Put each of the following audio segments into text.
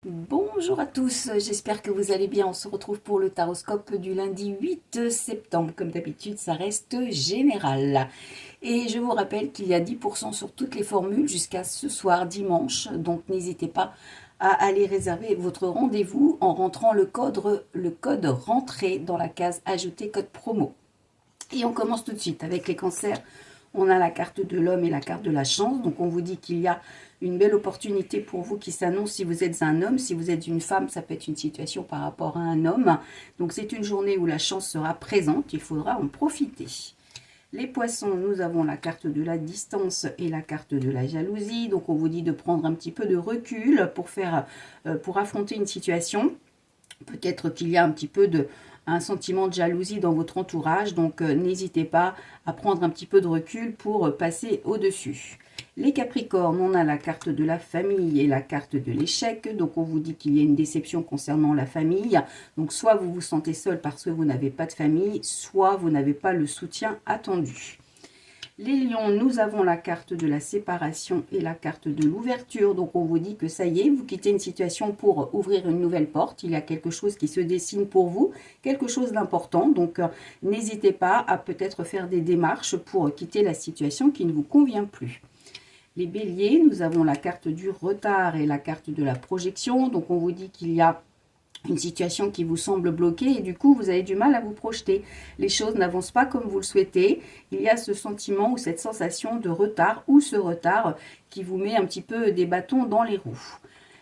Bonjour à tous, j'espère que vous allez bien. On se retrouve pour le taroscope du lundi 8 septembre. Comme d'habitude, ça reste général. Et je vous rappelle qu'il y a 10% sur toutes les formules jusqu'à ce soir dimanche. Donc n'hésitez pas à aller réserver votre rendez-vous en rentrant le code rentrée dans la case ajouter code promo. Et on commence tout de suite avec les cancers. On a la carte de l'homme et la carte de la chance. Donc on vous dit qu'il y a une belle opportunité pour vous qui s'annonce si vous êtes un homme. Si vous êtes une femme, ça peut être une situation par rapport à un homme. Donc c'est une journée où la chance sera présente. Il faudra en profiter. Les poissons, nous avons la carte de la distance et la carte de la jalousie. Donc on vous dit de prendre un petit peu de recul pour affronter une situation. Peut-être qu'il y a un petit peu un sentiment de jalousie dans votre entourage, donc n'hésitez pas à prendre un petit peu de recul pour passer au-dessus. Les Capricornes, on a la carte de la famille et la carte de l'échec, donc on vous dit qu'il y a une déception concernant la famille, donc soit vous vous sentez seul parce que vous n'avez pas de famille, soit vous n'avez pas le soutien attendu. Les lions, nous avons la carte de la séparation et la carte de l'ouverture. Donc, on vous dit que ça y est, vous quittez une situation pour ouvrir une nouvelle porte. Il y a quelque chose qui se dessine pour vous, quelque chose d'important. Donc, n'hésitez pas à peut-être faire des démarches pour quitter la situation qui ne vous convient plus. Les béliers, nous avons la carte du retard et la carte de la projection. Donc, on vous dit qu'il y a une situation qui vous semble bloquée et du coup vous avez du mal à vous projeter. Les choses n'avancent pas comme vous le souhaitez. Il y a ce sentiment ou cette sensation de retard ou ce retard qui vous met un petit peu des bâtons dans les roues.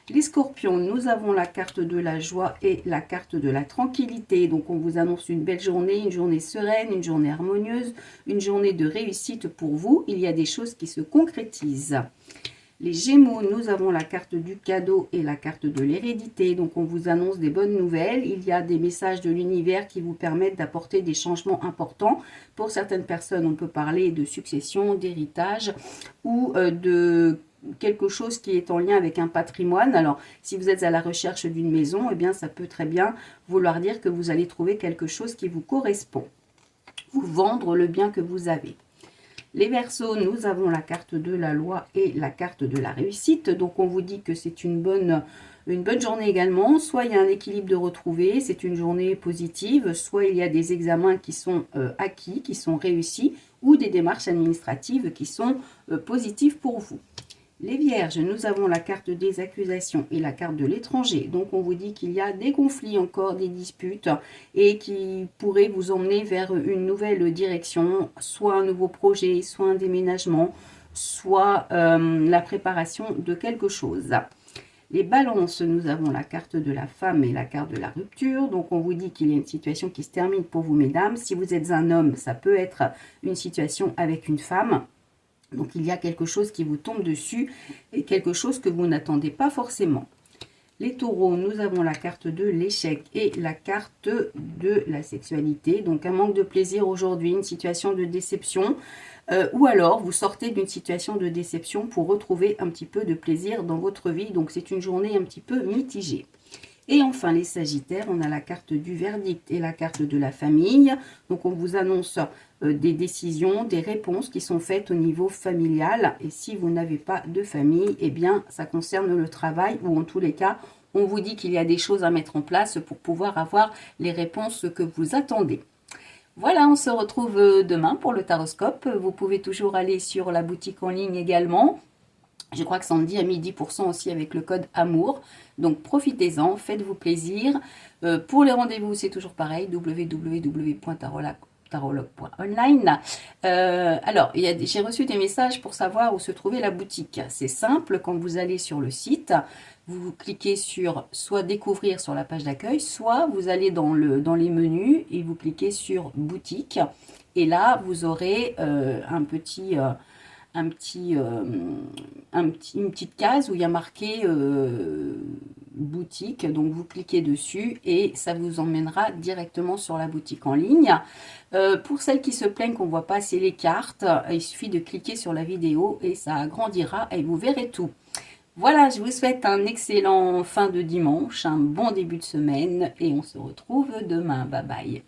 Les scorpions, nous avons la carte de la joie et la carte de la tranquillité. Donc on vous annonce une belle journée, une journée sereine, une journée harmonieuse, une journée de réussite pour vous. Il y a des choses qui se concrétisent. Les Gémeaux, nous avons la carte du cadeau et la carte de l'hérédité. Donc, on vous annonce des bonnes nouvelles. Il y a des messages de l'univers qui vous permettent d'apporter des changements importants. Pour certaines personnes, on peut parler de succession, d'héritage ou de quelque chose qui est en lien avec un patrimoine. Alors, si vous êtes à la recherche d'une maison, eh bien, ça peut très bien vouloir dire que vous allez trouver quelque chose qui vous correspond. Vous vendre le bien que vous avez. Les Verseaux, nous avons la carte de la loi et la carte de la réussite. Donc, on vous dit que c'est une bonne journée également. Soit il y a un équilibre de retrouver, c'est une journée positive. Soit il y a des examens qui sont acquis, qui sont réussis, ou des démarches administratives qui sont positives pour vous. Les Vierges, nous avons la carte des accusations et la carte de l'étranger. Donc, on vous dit qu'il y a des conflits encore, des disputes et qui pourraient vous emmener vers une nouvelle direction, soit un nouveau projet, soit un déménagement, soit la préparation de quelque chose. Les balances, nous avons la carte de la femme et la carte de la rupture. Donc, on vous dit qu'il y a une situation qui se termine pour vous, mesdames. Si vous êtes un homme, ça peut être une situation avec une femme. Donc, il y a quelque chose qui vous tombe dessus et quelque chose que vous n'attendez pas forcément. Les taureaux, nous avons la carte de l'échec et la carte de la sexualité. Donc, un manque de plaisir aujourd'hui, une situation de déception. Ou alors, vous sortez d'une situation de déception pour retrouver un petit peu de plaisir dans votre vie. Donc, c'est une journée un petit peu mitigée. Et enfin, les Sagittaires, on a la carte du verdict et la carte de la famille. Donc, on vous annonce des décisions, des réponses qui sont faites au niveau familial. Et si vous n'avez pas de famille, eh bien, ça concerne le travail ou en tous les cas, on vous dit qu'il y a des choses à mettre en place pour pouvoir avoir les réponses que vous attendez. Voilà, on se retrouve demain pour le taroscope. Vous pouvez toujours aller sur la boutique en ligne également. Je crois que Sandy a mis 10% aussi avec le code AMOUR. Donc, profitez-en, faites-vous plaisir. Pour les rendez-vous, c'est toujours pareil, www.tarologue.online. Alors, j'ai reçu des messages pour savoir où se trouvait la boutique. C'est simple, quand vous allez sur le site, vous cliquez sur soit découvrir sur la page d'accueil, soit vous allez dans les menus et vous cliquez sur boutique. Et là, vous aurez une petite case où il y a marqué boutique, donc vous cliquez dessus et ça vous emmènera directement sur la boutique en ligne. Pour celles qui se plaignent qu'on ne voit pas assez les cartes, il suffit de cliquer sur la vidéo et ça agrandira et vous verrez tout. Voilà, je vous souhaite un excellent fin de dimanche, un bon début de semaine et on se retrouve demain. Bye bye.